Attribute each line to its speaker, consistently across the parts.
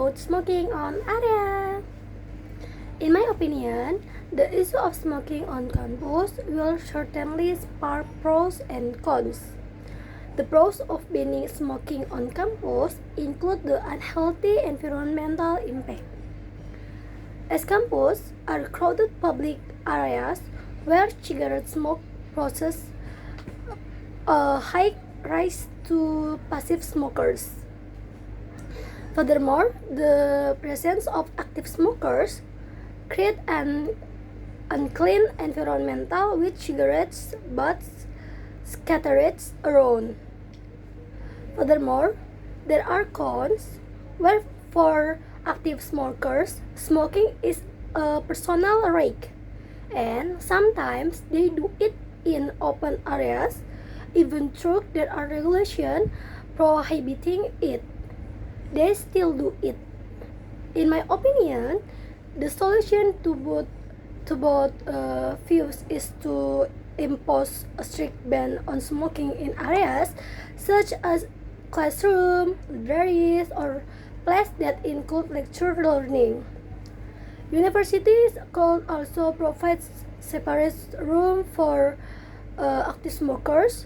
Speaker 1: about smoking on area. In my opinion, the issue of smoking on campus will certainly spark pros and cons. The pros of banning smoking on campus include the unhealthy environmental impact. As campus are crowded public areas where cigarette smoke poses a high risk to passive smokers. Furthermore, the presence of active smokers create an unclean environment with cigarettes butts scattered around. Furthermore, there are cons where for active smokers, smoking is a personal right, and sometimes they do it in open areas, even though there are regulations prohibiting it. They still do it. In my opinion, the solution to both views is to impose a strict ban on smoking in areas such as classroom, libraries, or places that include lecture learning. Universities could also provide separate room for active smokers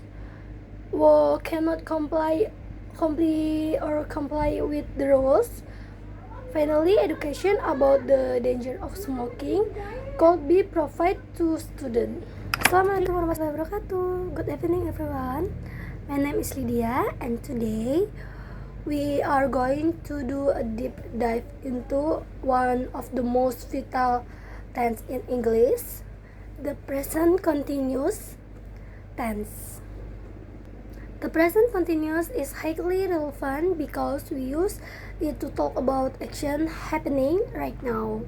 Speaker 1: who cannot comply with the rules. Finally, education about the danger of smoking could be provided to students. Assalamualaikum warahmatullahi wabarakatuh. Good evening everyone. My name is Lydia and today we are going to do a deep dive into one of the most vital tense in English, the present continuous tense. The present continuous is highly relevant because we use it to talk about action happening right now.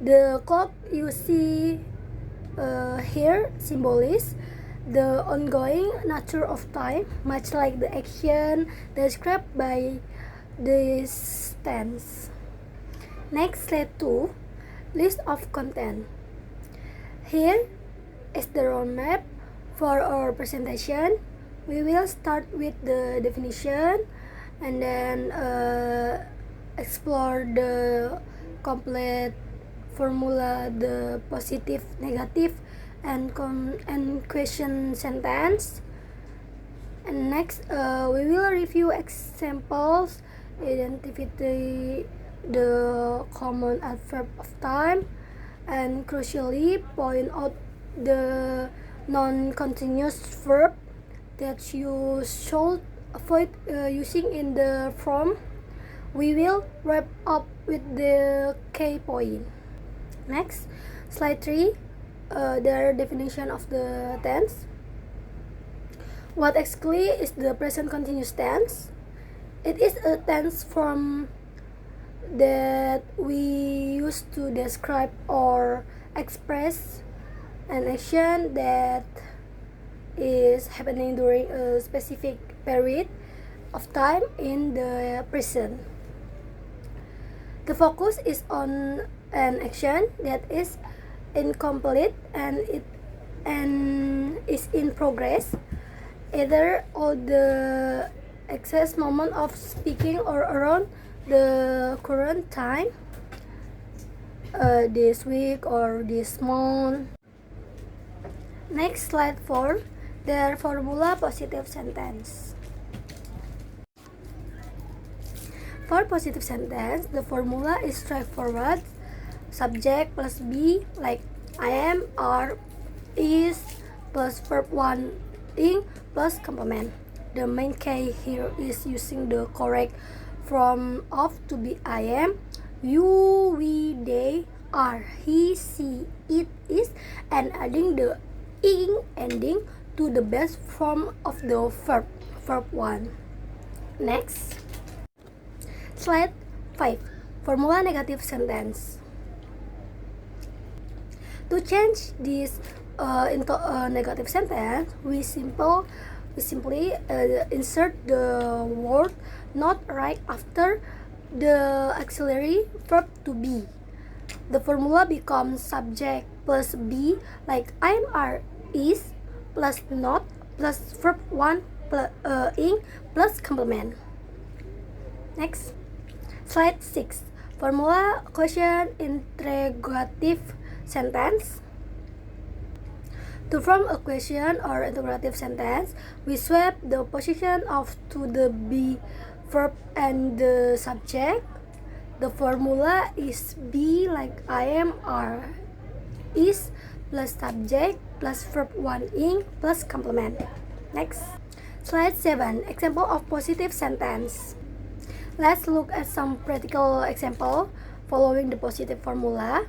Speaker 1: The clock you see here symbolizes the ongoing nature of time, much like the action described by this tense. Next, slide 2, list of content. Here is the roadmap for our presentation. We will start with the definition and then explore the complete formula, the positive, negative, and question sentence. And next, we will review examples, identify the common adverb of time, and crucially point out the non-continuous verb that you should avoid using in the form. We will wrap up with the key point. Next, slide 3, the definition of the tense. What exactly is the present continuous tense? It is a tense form that we use to describe or express an action that is happening during a specific period of time in the present. The focus is on an action that is incomplete and is in progress, either at the exact moment of speaking or around the current time, this week or this month. Next, slide 4, the formula positive sentence. For positive sentence, the formula is straightforward. Subject plus be, like I am, are, is, plus verb 1 ing plus complement. The main key here is using the correct form of to be I am, you, we, they, are, he, she, it, is, and adding the ing ending to the best form of the verb 1. Next, slide 5, formula negative sentence. To change this into a negative sentence, we simply insert the word not right after the auxiliary verb to be. The formula becomes subject plus be, like I am, are, is, plus not, plus verb 1 plus ing plus complement. Next, Slide 6. Formula question interrogative sentence. To form a question or interrogative sentence, we swap the position of to the be verb and the subject. The formula is be like I am are is plus subject plus verb 1 ing plus complement. Next. Slide 7. Example of positive sentence. Let's look at some practical example following the positive formula.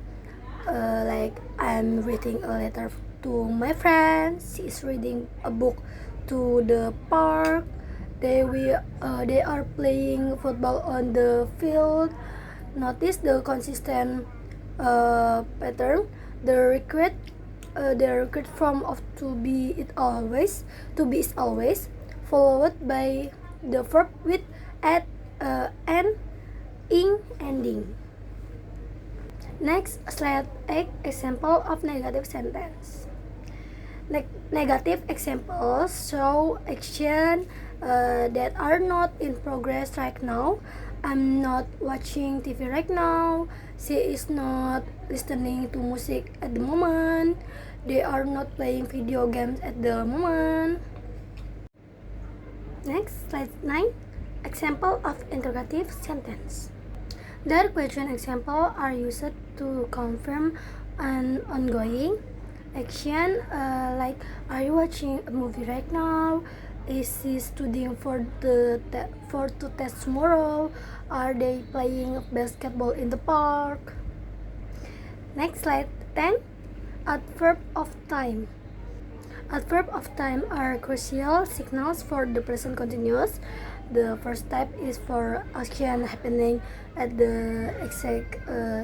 Speaker 1: Like I'm reading a letter to my friend. She is reading a book to the park. They are playing football on the field. Notice the consistent pattern. The required form of to be is always followed by the verb with at and ing ending. Next, slide 8. Example of negative sentence. Negative examples show action that are not in progress right now. I'm not watching TV right now. She is not listening to music at the moment. They are not playing video games at the moment. Next, slide 9. Example of interrogative sentence. Their question example are used to confirm an ongoing action, like are you watching a movie right now? Is he studying for to test tomorrow? Are they playing basketball in the park? Next, slide 10. Adverb of time. Adverb of time are crucial signals for the present continuous. The first type is for action happening at the exact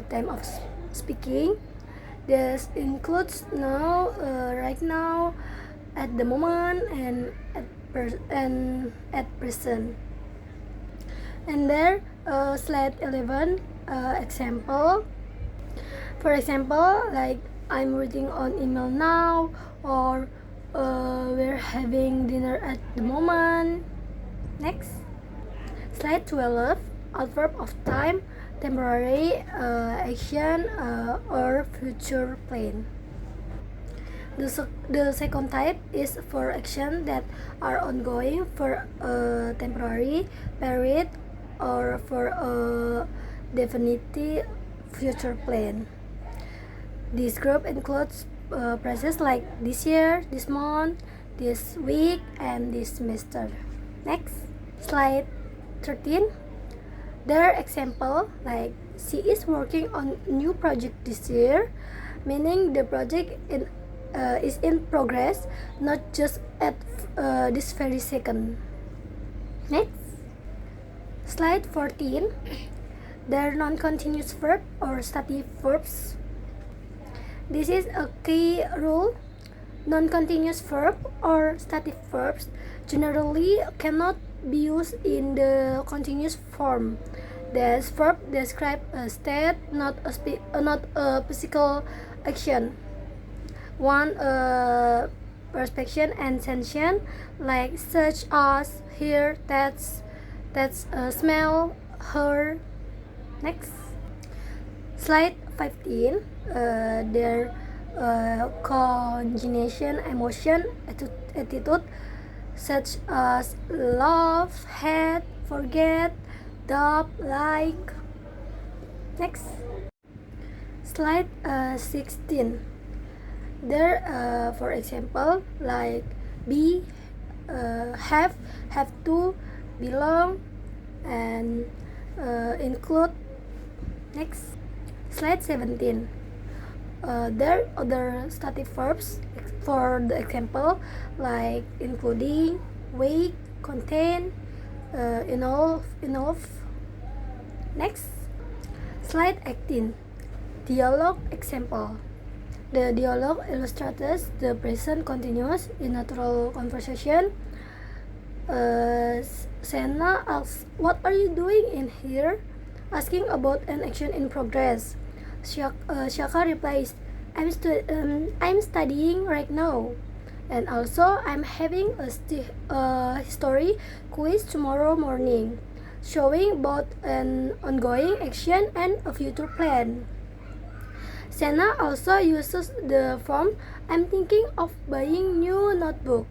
Speaker 1: time of speaking. This includes now, right now, at the moment, and at present. And there, slide 11 example. For example, like I'm reading on email now, or we're having dinner at the moment. Next, slide 12. Adverb of time, temporary action or future plan. The second type is for action that are ongoing for a temporary period or for a definite future plan. This group includes phrases like this year, this month, this week, and this semester. Next, slide 13. Their example, like she is working on new project this year, meaning the project is in progress, not just at this very second. Next, slide 14. Their non-continuous verb or stative verbs. This is a key rule. Non-continuous verb or stative verbs generally cannot be used in the continuous form. This verb describes a state, not a physical action. One perception and sensation, like such as hear, that's smell, hear. Next, slide 15. Their conjugation emotion attitude such as love, hate, forget, doubt, like. Next, slide 16. There, for example, like be, have to, belong, and include. Next, slide 17. There are other stative verbs for the example, like including, weigh, contain, involve. Next, slide 18. Dialogue example. The dialogue illustrates the present continuous in natural conversation. Senna asks, "What are you doing in here?" asking about an action in progress. Shaka replies, I'm studying right now, and also I'm having a history quiz tomorrow morning." showing both an ongoing action and a future plan. Senna also uses the form "I'm thinking of buying new notebook,"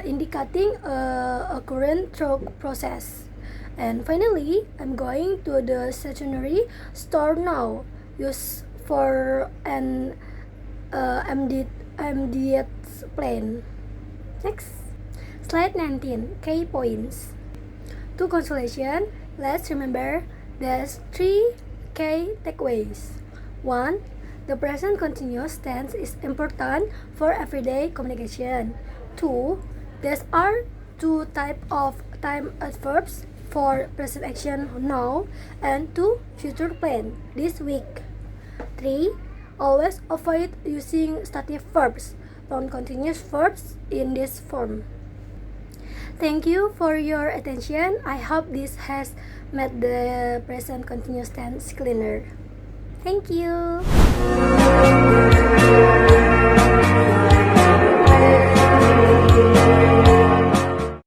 Speaker 1: indicating a current thought process. And finally, "I'm going to the stationery store now," used for an immediate plan. Next, slide 19, key points. To consolation, let's remember there's 3 key takeaways. 1. The present continuous tense is important for everyday communication. 2. There are 2 types of time adverbs for present action now and 2 future plan this week. 3. Always avoid using stative verbs, non-continuous verbs in this form. Thank you for your attention. I hope this has made the present continuous tense cleaner. Thank you.